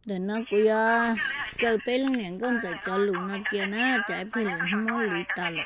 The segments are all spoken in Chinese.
để nó cũng chơi bé lên liền con chạy cho lù nó kia nó chạy phía liền không có lù ta rồi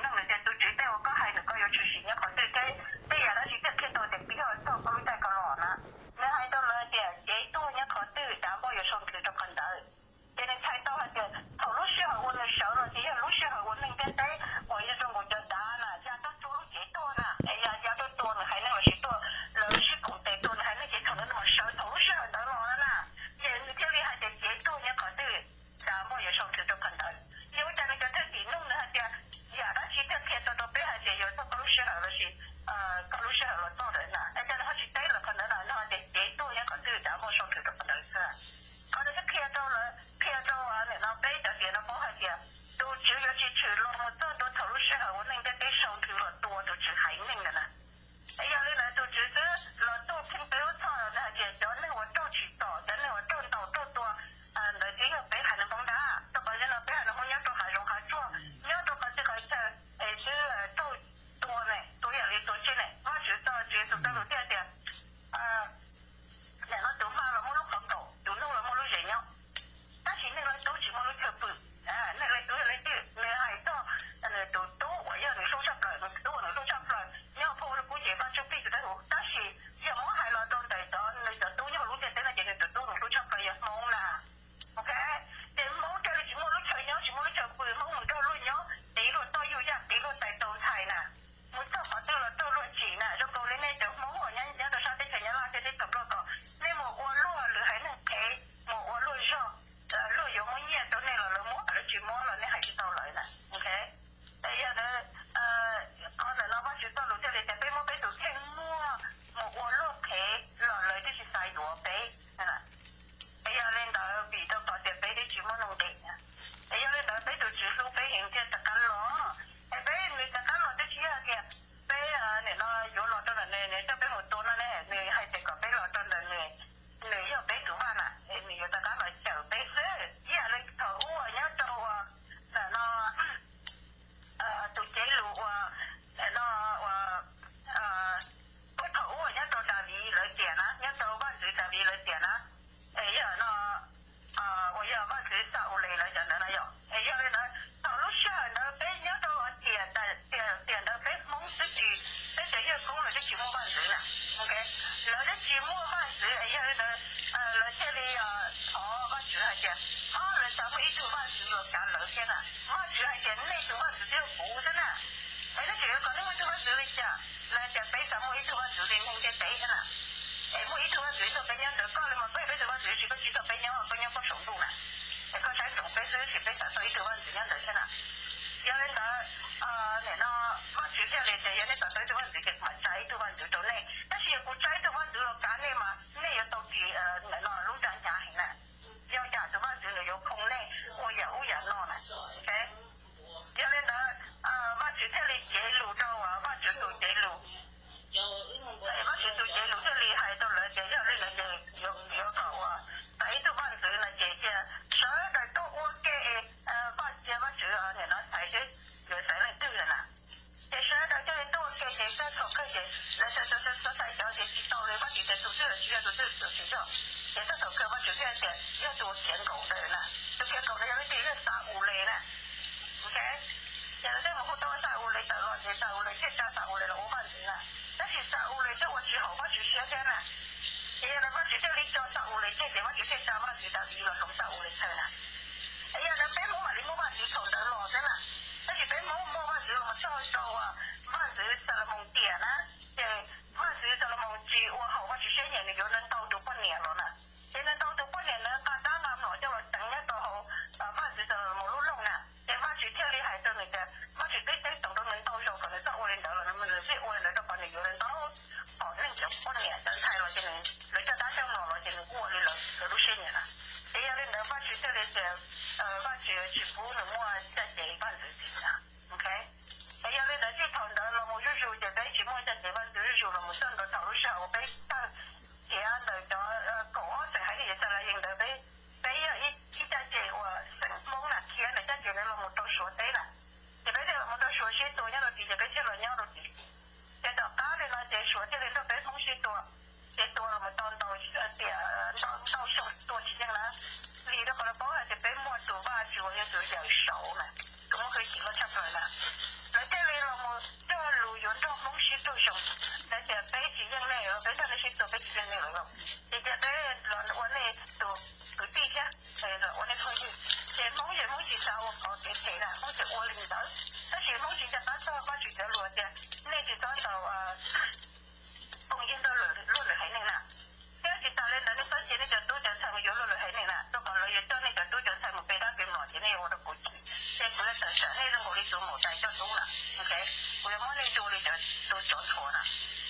做被几个那了，人家在我那都底下，我那同学，在某些上我跑给谁了，某些我领导，但是某些家打扫把学校落的，那就找到供应到落海那了。这样子打来的，你发现那叫多叫财务有落海那了，都讲了要叫那个多叫财务被他给冒的那我都估计，在过来等下，那人我的做冇带叫多了 ，OK， 我要往那做的就都叫错了。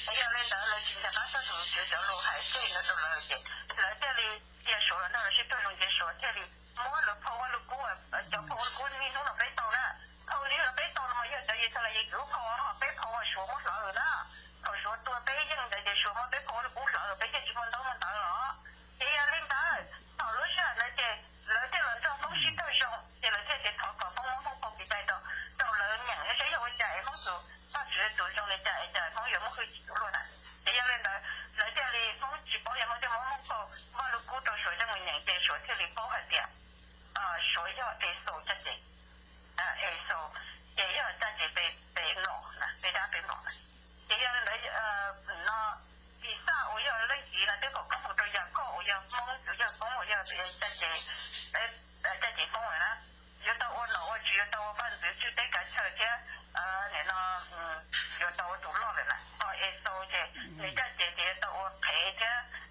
哎呀，那到了现在打扫就叫落海，这那都了解，来这里结束了，那是多容易说这里摸了泡我了锅叫泡我了锅你弄了被倒了，泡你了被倒了嘛，要叫一出来一个泡啊，被泡我说我老了啦，我说多被人的就说我被泡我了锅老了，被这基本都没到了，这样领导到了上那这了这风湿头上，这了这头发风比在到了两个谁要我摘风做。把这做上的在风月么会做了呢？这样的在这里风直播也么就么搞，马路古道说这么人在说这里包还点说要得收这些收也要这些被弄了，被他被弄了。这样的那第三我要累积了这个公布都要搞，我要忙就要讲我要这些这些风文了。要到我老我只要到我反正就得个车去要到我做老的了，收去，你这姐到我陪着，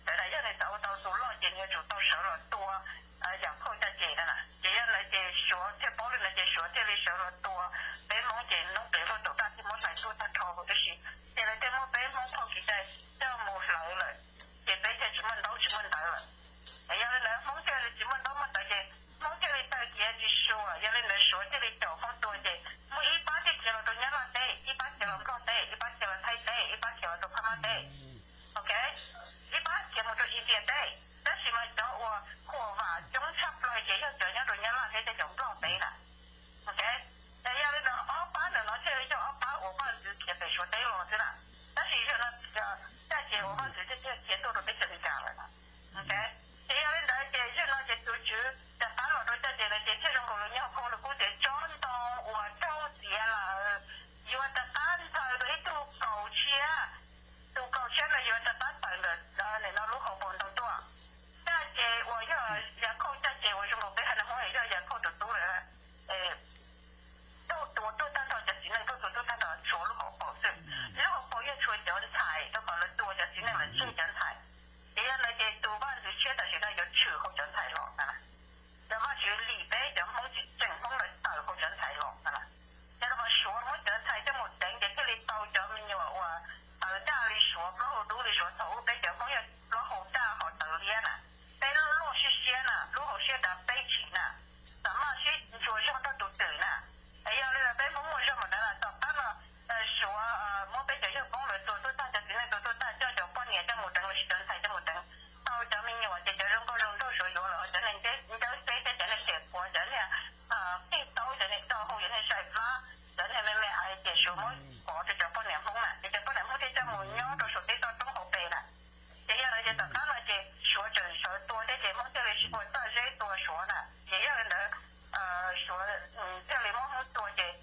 在那要你找到做老姐你就到手了多，两口这姐的了，这样来姐说，这包里来姐说这里收了多，北蒙姐弄北方都大地莫来做他炒或者是，现在这么北蒙跑起在这么来了，这北这什么到了，哎呀来蒙这里什么到么大姐。蒙这里到街去说啊，有人来说这里交通多的，我180kilo都伢拉得，100 kilo 高得，100 kilo 太得，100 kilo 都他妈得 ，OK， 100 kilo 都一点得，但是嘛，叫我火化中差不多也要叫伢都伢拉得这种高得了 ，OK， 那要那28的呢，这里叫28，我放是铁被说得了是了，但是说呢，这些我放是这节奏都被增加了 ，OK， 这样的这热闹这组织。打老多在这了，这种狗你要跑了过得转动我着急了，有的单头的都搞钱了，有的单头的，那路口碰到多，这些我要人口这些我说我被很多朋友要人口都多了，都单头就只能都单头说路口保证，路口保越出人才，都搞了多就只能了出人才，这样那些多半是缺的现在就出口人才了，然后就里边就好似政府嚟大個人才落㗎啦。然後說我人才這麼整嘅，這裡到咗面又話家裡說，不好多裡說頭俾就講要攞好大好多年啦，俾攞是先啦，攞好先得俾錢啦，什麼是做上都對啦。哎呀，你話俾我什麼的啦，就辦了說我俾就要講了，做大就只能做大，就半年就冇等了，是人才就冇等。到咗面又話就用個用都水咗啦，真係你就寫人哋寫過人咧聽到人哋到後人哋曬花，人哋咩嗌嘅數目我就半年風啦，你就半年風啲就冇nhau到數啲到中後備啦，這樣嚟就當然就說就說多啲節目這裡是我大些多說啦，這樣的說這裡冇好多嘅，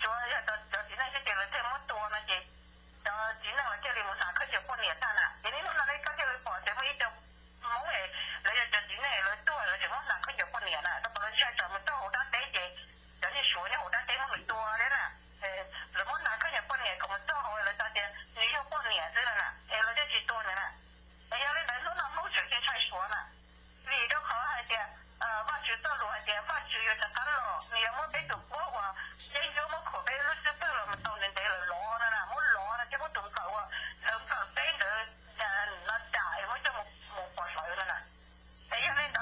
說要到只能是這裡這麼多那些，只能話這裡冇啥可就半年單啦，你哋那裡嗰啲保證會就冇誒，你就只能嚟多了，就冇啥可就半年啦，都不能像咱們到好大地嘅，人哋說呢好大地冇咁多的啦，你冇啥可就半年，咁到好了大家你要半年是了啦，了這幾多年啦，哎呀，你來弄到冇水先才說啦，你都好下啲，挖住到路下啲，挖住又就得咯，你有冇俾到過話，你有冇可俾律師費了，咪到人哋嚟攞啦，冇攞啦，即冇動手啊，兩個俾佢那大，我就冇過水啦啦，哎呀，你講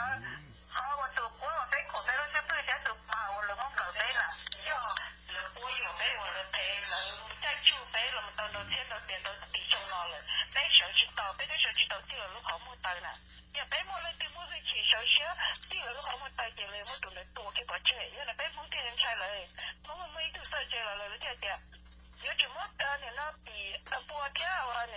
好我做過我俾可俾律師費先做把我兩冇夠俾啦，要我有俾我嚟賠了，再就俾了，到錢到錢到地中落了，俾手指到俾啲手指到啲路口冇到啦。要俾我哋啲冇去起手車，啲路口冇到嘅咧，冇同你多嘅個車，因為俾風啲人踩嚟，我冇都到這啦，你睇下，有什麼你那比波跳啊你。